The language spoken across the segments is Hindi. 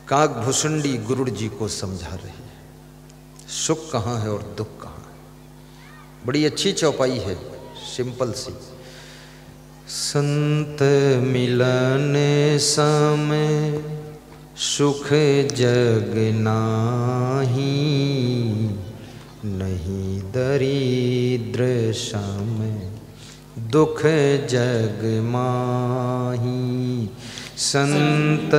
काकभूषुंडी गुरुड़ जी को समझा रही है सुख कहाँ है और दुख कहाँ है। बड़ी अच्छी चौपाई है, सिंपल सी। संत मिलन समय सुख जग नाही, नहीं दरिद्र समय दुख जग माही। संत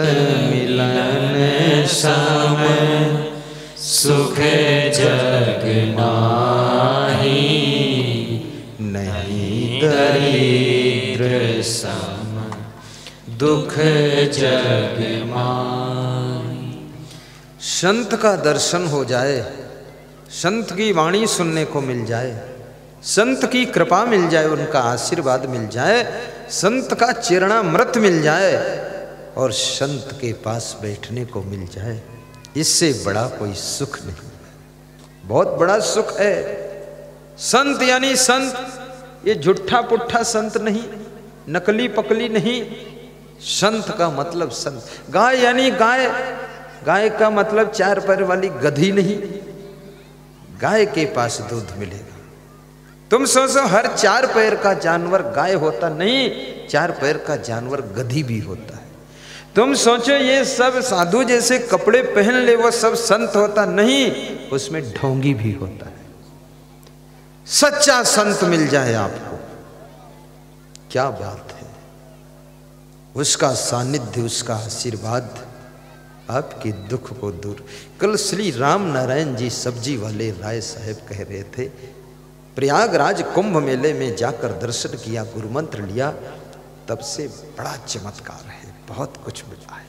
मिलन समय सुख जग माही, नहीं दरिद्र समय दुख जग माही। संत का दर्शन हो जाए, संत की वाणी सुनने को मिल जाए, संत की कृपा मिल जाए, उनका आशीर्वाद मिल जाए, संत का चरणामृत मिल जाए और संत के पास बैठने को मिल जाए, इससे बड़ा कोई सुख नहीं। बहुत बड़ा सुख है। संत यानी संत, ये झूठा पुट्ठा संत नहीं, नकली पकली नहीं। संत का मतलब संत। गाय यानी गाय, गाय का मतलब चार पैर वाली गधी नहीं। गाय के पास दूध मिलेगा। तुम सोचो हर चार पैर का जानवर गाय होता नहीं, चार पैर का जानवर गधी भी होता है। तुम सोचो ये सब साधु जैसे कपड़े पहन ले वो सब संत होता नहीं, उसमें ढोंगी भी होता है। सच्चा संत मिल जाए आपको, क्या बात है। उसका सानिध्य, उसका आशीर्वाद आपके दुख को दूर। कल श्री राम नारायण जी सब्जी वाले राय साहब कह रहे थे, प्रयागराज कुंभ मेले में जाकर दर्शन किया, गुरु मंत्र लिया, तब से बड़ा चमत्कार है, बहुत कुछ मिला है।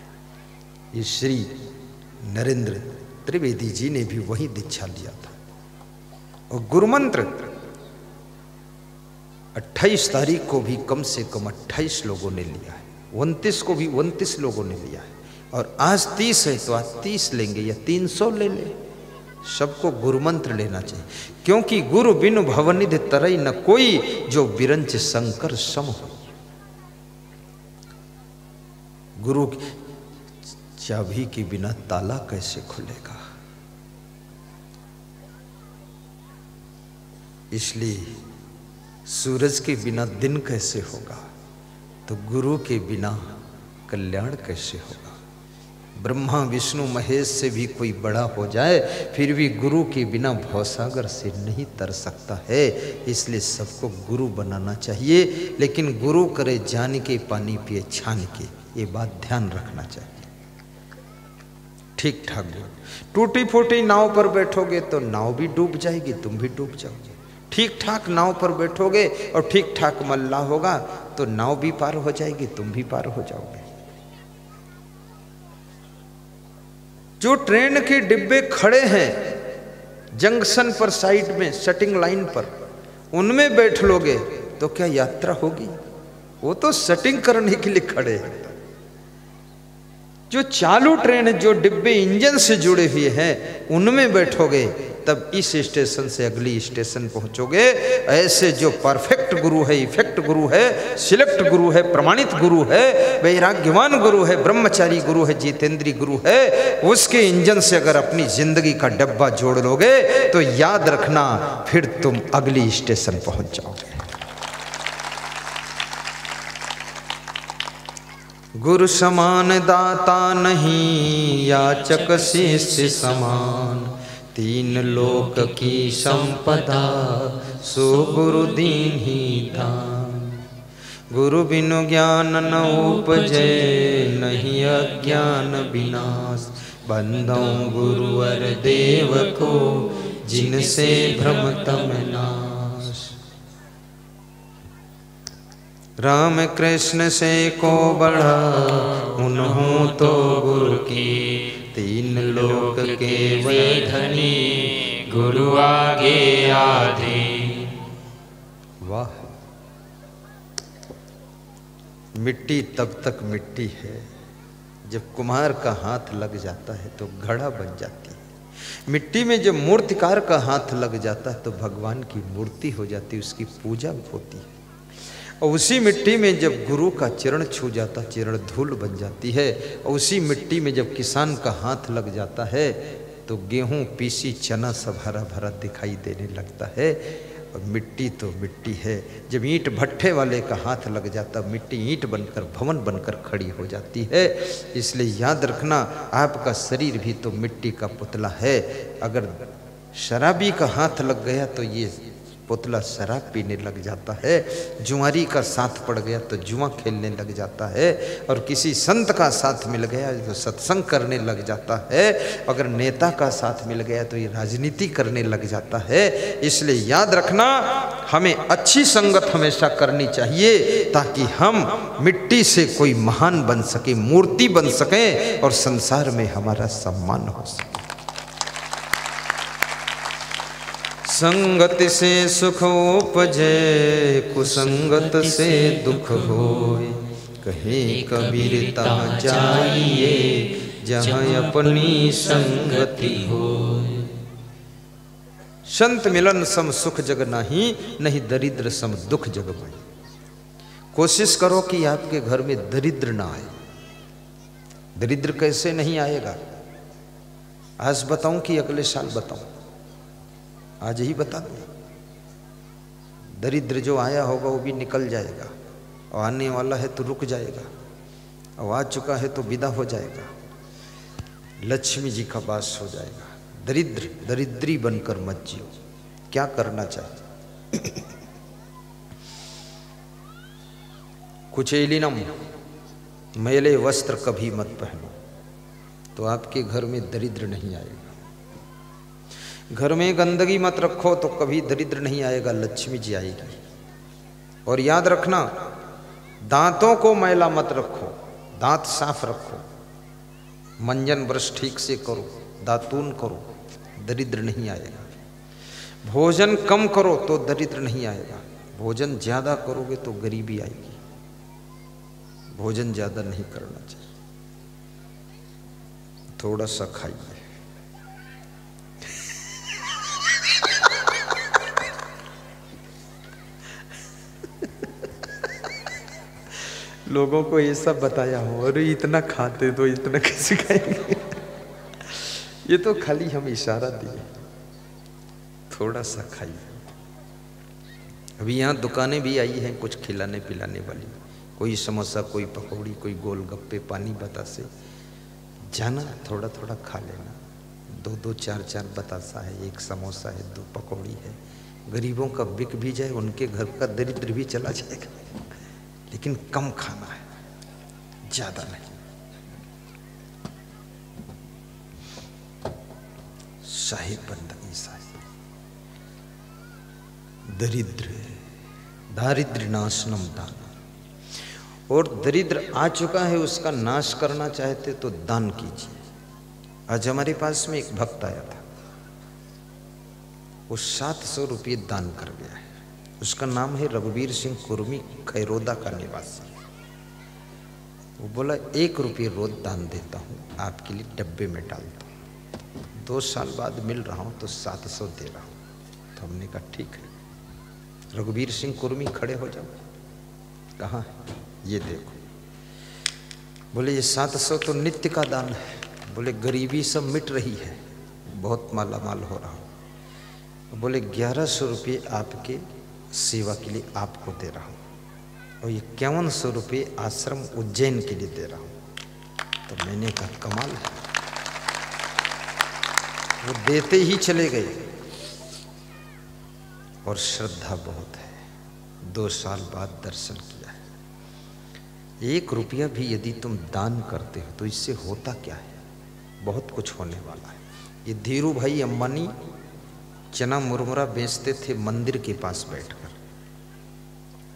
ये श्री नरेंद्र त्रिवेदी जी ने भी वही दीक्षा लिया था और गुरु मंत्र 28 तारीख को भी कम से कम 28 लोगों ने लिया है, 29 को भी 29 लोगों ने लिया है और आज 30 है तो आज 30 लेंगे या 300 ले लें। सबको गुरु मंत्र लेना चाहिए, क्योंकि गुरु बिनु भवनिधि तरई न कोई, जो बिरंच शंकर सम हो। गुरु की चाबी के बिना ताला कैसे खुलेगा। इसलिए सूरज के बिना दिन कैसे होगा, तो गुरु के बिना कल्याण कैसे होगा। ब्रह्मा विष्णु महेश से भी कोई बड़ा हो जाए, फिर भी गुरु के बिना भवसागर से नहीं तर सकता है। इसलिए सबको गुरु बनाना चाहिए, लेकिन गुरु करे जान के पानी पिए छान के, ये बात ध्यान रखना चाहिए। ठीक ठाक गुरु। टूटी फूटी नाव पर बैठोगे तो नाव भी डूब जाएगी, तुम भी डूब जाओगे। ठीक ठाक नाव पर बैठोगे और ठीक ठाक मल्ला होगा तो नाव भी पार हो जाएगी, तुम भी पार हो जाओगे। जो ट्रेन के डिब्बे खड़े हैं जंक्शन पर, साइड में सेटिंग लाइन पर, उनमें बैठ लोगे तो क्या यात्रा होगी? वो तो सेटिंग करने के लिए खड़े हैं। जो चालू ट्रेन, जो डिब्बे इंजन से जुड़े हुए हैं, उनमें बैठोगे तब इस स्टेशन से अगली स्टेशन पहुंचोगे। ऐसे जो परफेक्ट गुरु है, इफेक्ट गुरु है, सिलेक्ट गुरु है, प्रमाणित गुरु है, वैराग्यवान गुरु है, ब्रह्मचारी गुरु है, जितेंद्रीय गुरु है, उसके इंजन से अगर अपनी जिंदगी का डब्बा जोड़ लोगे तो याद रखना फिर तुम अगली स्टेशन पहुंच जाओगे। गुरु समान दाता नहीं, याचक शिष्य समान, तीन लोक की संपदा, सो गुरु दीन ही दान। गुरु बिनु ज्ञान न उपजे, नहीं अज्ञान विनाश, बंदौ गुरुवर देव को, जिनसे भ्रम तम नाश। राम कृष्ण से को बढ़ा, उन्हों तो गुरु की, तीन लोक के वे धनी, गुरु आगे आधे। वाह, मिट्टी तब तक मिट्टी है जब कुम्हार का हाथ लग जाता है तो घड़ा बन जाती है। मिट्टी में जब मूर्तिकार का हाथ लग जाता है तो भगवान की मूर्ति हो जाती है, उसकी पूजा होती है। और उसी मिट्टी में जब गुरु का चरण छू जाता, चरण धूल बन जाती है। और उसी मिट्टी में जब किसान का हाथ लग जाता है तो गेहूं पीसी चना सब हरा भरा दिखाई देने लगता है। और मिट्टी तो मिट्टी है। जब ईंट भट्ठे वाले का हाथ लग जाता, मिट्टी ईंट बनकर भवन बनकर खड़ी हो जाती है। इसलिए याद रखना, आपका शरीर भी तो मिट्टी का पुतला है। अगर शराबी का हाथ लग गया तो ये पुतला शराब पीने लग जाता है। जुआरी का साथ पड़ गया तो जुआ खेलने लग जाता है। और किसी संत का साथ मिल गया तो सत्संग करने लग जाता है। अगर नेता का साथ मिल गया तो ये राजनीति करने लग जाता है। इसलिए याद रखना, हमें अच्छी संगत हमेशा करनी चाहिए ताकि हम मिट्टी से कोई महान बन सके, मूर्ति बन सकें और संसार में हमारा सम्मान हो सके। संगत से सुख उपजे, कुसंगत से दुख होय। कहे कबीर तहाँ जाइए, जहाँ अपनी संगति होय। संत मिलन सम सुख जग नाही, नहीं दरिद्र सम दुख जग पाई। कोशिश करो कि आपके घर में दरिद्र ना आए। दरिद्र कैसे नहीं आएगा? आज बताऊं कि अगले साल बताऊं? आज ही बता दूं। दरिद्र जो आया होगा वो भी निकल जाएगा, और आने वाला है तो रुक जाएगा, और आ चुका है तो विदा हो जाएगा। लक्ष्मी जी का वास हो जाएगा। दरिद्र दरिद्री बनकर मत जियो। क्या करना चाहिए? कुचेलिनम, मैले वस्त्र कभी मत पहनो, तो आपके घर में दरिद्र नहीं आएगा। घर में गंदगी मत रखो तो कभी दरिद्र नहीं आएगा, लक्ष्मी जी आएगी। और याद रखना, दांतों को मैला मत रखो, दांत साफ रखो। मंजन ब्रश ठीक से करो, दातून करो, दरिद्र नहीं आएगा। भोजन कम करो तो दरिद्र नहीं आएगा। भोजन ज्यादा करोगे तो गरीबी आएगी। भोजन ज्यादा नहीं करना चाहिए, थोड़ा सा खाइए। लोगों को ये सब बताया हो, अरे इतना खाते तो इतना कैसे खाएंगे? ये तो खाली हम इशारा दिए, थोड़ा सा खाइए। अभी यहाँ दुकानें भी आई हैं कुछ खिलाने पिलाने वाली, कोई समोसा, कोई पकौड़ी, कोई गोलगप्पे, पानी बतासे। जाना थोड़ा थोड़ा खा लेना। 2-2, 4-4 बतासा है, 1 समोसा है, 2 पकौड़ी है। गरीबों का बिक भी जाए, उनके घर का दरिद्र भी चला जाएगा। लेकिन कम खाना है, ज्यादा नहीं। साहिब बंदगी साहिब। दरिद्र दारिद्र्य नाशनम दान। और दरिद्र आ चुका है, उसका नाश करना चाहते तो दान कीजिए। आज हमारे पास में एक भक्त आया था, वो 700 रुपये दान कर गया है। उसका नाम है रघुवीर सिंह कुर्मी, खैरोदा का निवासी। वो बोला 1 रुपये रोज दान देता हूँ, आपके लिए डब्बे में डालता हूँ। 2 साल बाद मिल रहा हूँ तो 700 दे रहा हूँ। तो हमने कहा ठीक है। रघुवीर सिंह कुर्मी खड़े हो जाओ। कहाँ है? ये देखो। बोले ये 700 तो नित्य का दान है। बोले गरीबी सब मिट रही है, बहुत माला माल हो रहा हूँ। बोले 1100 रुपये आपके सेवा के लिए आपको दे रहा हूँ, और ये 5100 रुपये आश्रम उज्जैन के लिए दे रहा हूँ। तो मैंने कहा कमाल है। वो देते ही चले गए, और श्रद्धा बहुत है। 2 साल बाद दर्शन किया है। 1 रुपया भी यदि तुम दान करते हो तो इससे होता क्या है? बहुत कुछ होने वाला है। ये धीरू भाई अंबानी चना मुरमुरा बेचते थे मंदिर के पास बैठकर,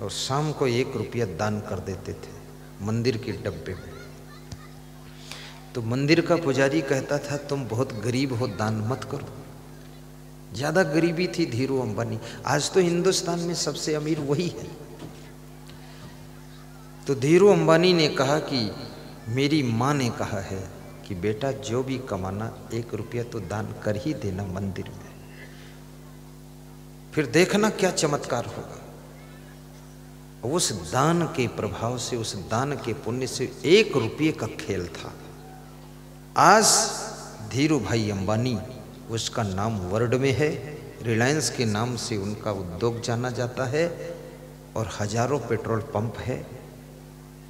और शाम को 1 रुपया दान कर देते थे मंदिर के डब्बे में। तो मंदिर का पुजारी कहता था तुम बहुत गरीब हो, दान मत करो। ज्यादा गरीबी थी धीरू अंबानी। आज तो हिंदुस्तान में सबसे अमीर वही है। तो धीरू अंबानी ने कहा कि मेरी माँ ने कहा है कि बेटा जो भी कमाना 1 रुपया तो दान कर ही देना मंदिर में, फिर देखना क्या चमत्कार होगा। उस दान के प्रभाव से, उस दान के पुण्य से 1 रुपये का खेल था। आज धीरू भाई अंबानी, उसका नाम वर्ल्ड में है, रिलायंस के नाम से उनका उद्योग जाना जाता है और हजारों पेट्रोल पंप है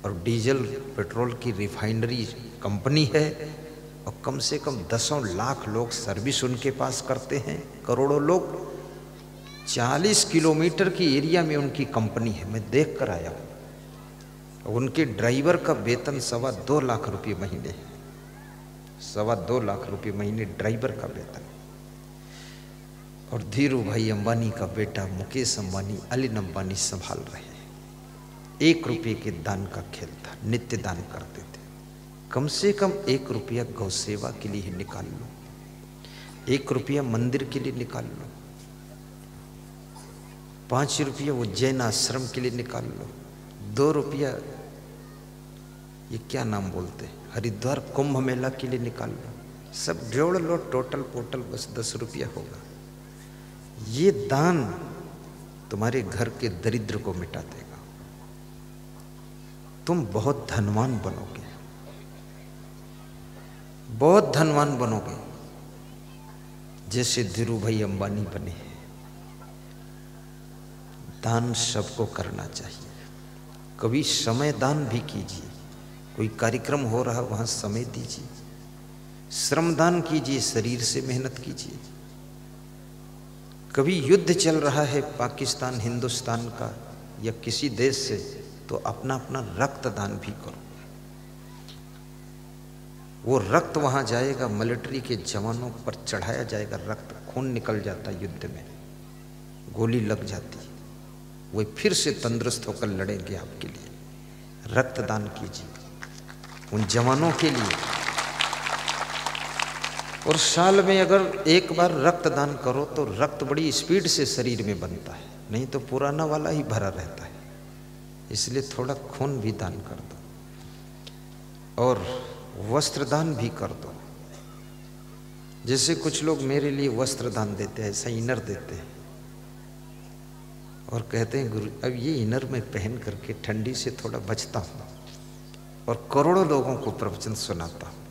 और डीजल पेट्रोल की रिफाइनरी कंपनी है और कम से कम 10 लाख लोग सर्विस उनके पास करते हैं, करोड़ों लोग। 40 किलोमीटर की एरिया में उनकी कंपनी है, मैं देख कर आया हूँ। उनके ड्राइवर का वेतन 2.25 लाख रुपये महीने है, 2.25 लाख रुपये महीने ड्राइवर का वेतन। और धीरू भाई अंबानी का बेटा मुकेश अंबानी, अलिन अंबानी संभाल रहे हैं। 1 रुपये के दान का खेल था, नित्य दान करते थे। कम से कम 1 रुपया गौ सेवा के लिए ही निकाल लो, 1 रुपया मंदिर के लिए निकाल लो, 5 रुपया उज्जैन आश्रम के लिए निकाल लो, 2 रुपया ये क्या नाम बोलते हैं, हरिद्वार कुंभ मेला के लिए निकाल लो। सब जोड़ लो, टोटल बस 10 रुपया होगा। ये दान तुम्हारे घर के दरिद्र को मिटा देगा, तुम बहुत धनवान बनोगे, बहुत धनवान बनोगे, जैसे धीरू भाई अंबानी बने हैं। दान सबको करना चाहिए। कभी समय दान भी कीजिए, कोई कार्यक्रम हो रहा वहां समय दीजिए, श्रमदान कीजिए, शरीर से मेहनत कीजिए। कभी युद्ध चल रहा है पाकिस्तान हिंदुस्तान का या किसी देश से, तो अपना अपना रक्तदान भी करो। वो रक्त वहां जाएगा, मिलिट्री के जवानों पर चढ़ाया जाएगा, रक्त खून निकल जाता युद्ध में, गोली लग जाती, वो फिर से तंदुरुस्त होकर लड़ेंगे आपके लिए। रक्तदान कीजिए उन जवानों के लिए। और साल में अगर एक बार रक्तदान करो तो रक्त बड़ी स्पीड से शरीर में बनता है, नहीं तो पुराना वाला ही भरा रहता है। इसलिए थोड़ा खून भी दान कर दो और वस्त्र दान भी कर दो। जैसे कुछ लोग मेरे लिए वस्त्र दान देते हैं, ऐसा इनर देते हैं और कहते हैं गुरु अब ये इनर में पहन करके ठंडी से थोड़ा बचता हूँ और करोड़ों लोगों को प्रवचन सुनाता हूँ।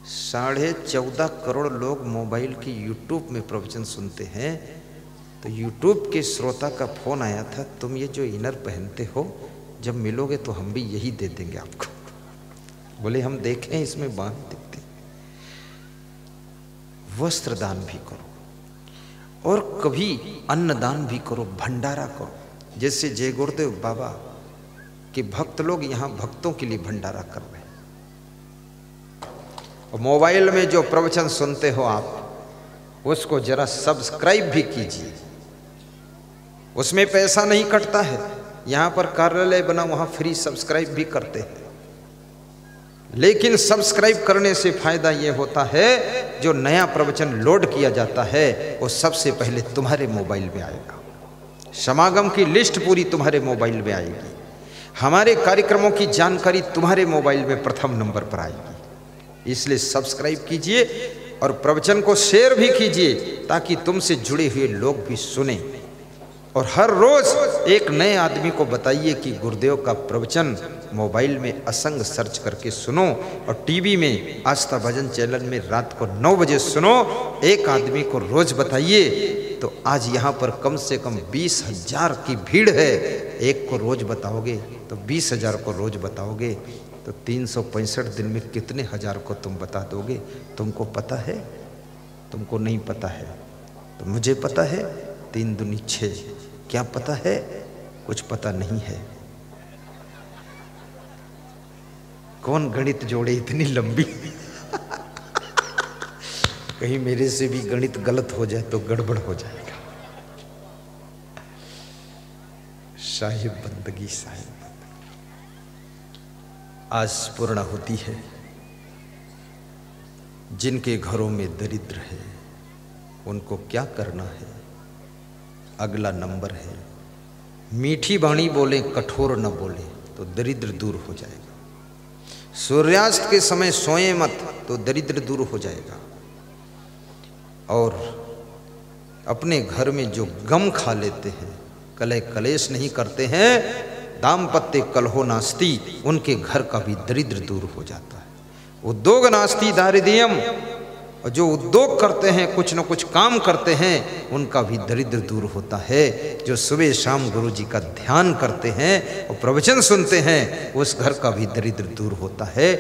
14.5 करोड़ लोग मोबाइल की यूट्यूब में प्रवचन सुनते हैं। तो यूट्यूब के श्रोता का फोन आया था, तुम ये जो इनर पहनते हो जब मिलोगे तो हम भी यही दे देंगे आपको। बोले हम देखें इसमें बांध देते। वस्त्र दान भी करो और कभी अन्नदान भी करो, भंडारा करो। जैसे जय गुरुदेव बाबा के भक्त लोग यहाँ भक्तों के लिए भंडारा कर रहे हैं। और मोबाइल में जो प्रवचन सुनते हो आप उसको जरा सब्सक्राइब भी कीजिए, उसमें पैसा नहीं कटता है। यहाँ पर कार्यालय बना, वहाँ फ्री सब्सक्राइब भी करते हैं, लेकिन सब्सक्राइब करने से फायदा ये होता है जो नया प्रवचन लोड किया जाता है वो सबसे पहले तुम्हारे मोबाइल में आएगा। समागम की लिस्ट पूरी तुम्हारे मोबाइल में आएगी, हमारे कार्यक्रमों की जानकारी तुम्हारे मोबाइल में प्रथम नंबर पर आएगी। इसलिए सब्सक्राइब कीजिए और प्रवचन को शेयर भी कीजिए ताकि तुमसे जुड़े हुए लोग भी सुने। और हर रोज एक नए आदमी को बताइए कि गुरुदेव का प्रवचन मोबाइल में असंग सर्च करके सुनो और टीवी में आस्था भजन चैनल में रात को 9 बजे सुनो। एक आदमी को रोज बताइए तो आज यहाँ पर कम से कम 20,000 की भीड़ है। एक को रोज बताओगे तो 20,000 को रोज बताओगे तो 365 दिन में कितने हजार को तुम बता दोगे? तुमको पता है? तुमको नहीं पता है तो मुझे पता है। 3 दूनी 6। क्या पता है? कुछ पता नहीं है। कौन गणित जोड़े इतनी लंबी? कहीं मेरे से भी गणित गलत हो जाए तो गड़बड़ हो जाएगा। साहिब बंदगी, साहिब आज पूर्ण होती है। जिनके घरों में दरिद्र है उनको क्या करना है? अगला नंबर है मीठी वाणी बोले, कठोर न बोले तो दरिद्र दूर हो जाएगा। सूर्यास्त के समय सोए मत तो दरिद्र दूर हो जाएगा। और अपने घर में जो गम खा लेते हैं, कलह कलेश नहीं करते हैं, दाम्पत्य कलहो नास्ति, उनके घर का भी दरिद्र दूर हो जाता है। उद्योग नास्ति दारिद्र्यम, और जो उद्योग करते हैं, कुछ न कुछ काम करते हैं, उनका भी दरिद्र दूर होता है। जो सुबह शाम गुरु जी का ध्यान करते हैं और प्रवचन सुनते हैं, उस घर का भी दरिद्र दूर होता है।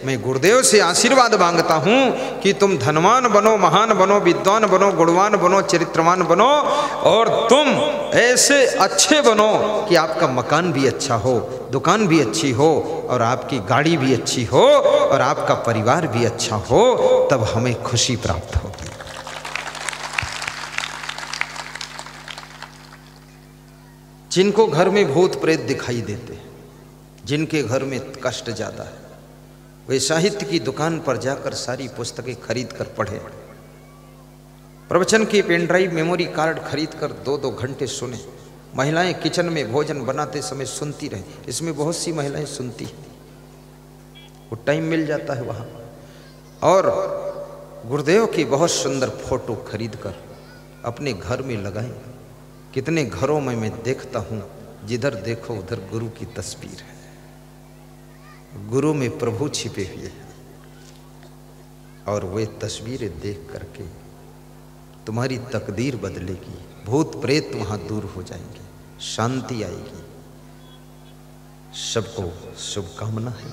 मैं गुरुदेव से आशीर्वाद मांगता हूँ कि तुम धनवान बनो, महान बनो, विद्वान बनो, गुणवान बनो, चरित्रवान बनो, और तुम ऐसे अच्छे बनो कि आपका मकान भी अच्छा हो, दुकान भी अच्छी हो, और आपकी गाड़ी भी अच्छी हो, और आपका परिवार भी अच्छा हो, तब हमें खुशी प्राप्त होगी। जिनको घर में भूत प्रेत दिखाई देते हैं, जिनके घर में कष्ट ज्यादा है, वे साहित्य की दुकान पर जाकर सारी पुस्तकें खरीद कर पढ़े, प्रवचन की पेन ड्राइव मेमोरी कार्ड खरीद कर 2-2 घंटे सुने। महिलाएं किचन में भोजन बनाते समय सुनती रहे, इसमें बहुत सी महिलाएं सुनती हैं, वो टाइम मिल जाता है वहाँ। और गुरुदेव की बहुत सुंदर फोटो खरीद कर अपने घर में लगाएं। कितने घरों में मैं देखता हूँ, जिधर देखो उधर गुरु की तस्वीर है, गुरु में प्रभु छिपे हुए हैं, और वे तस्वीरें देख करके तुम्हारी तकदीर बदलेगी, भूत प्रेत वहाँ दूर हो जाएंगे, शांति आएगी। सबको शुभकामना है।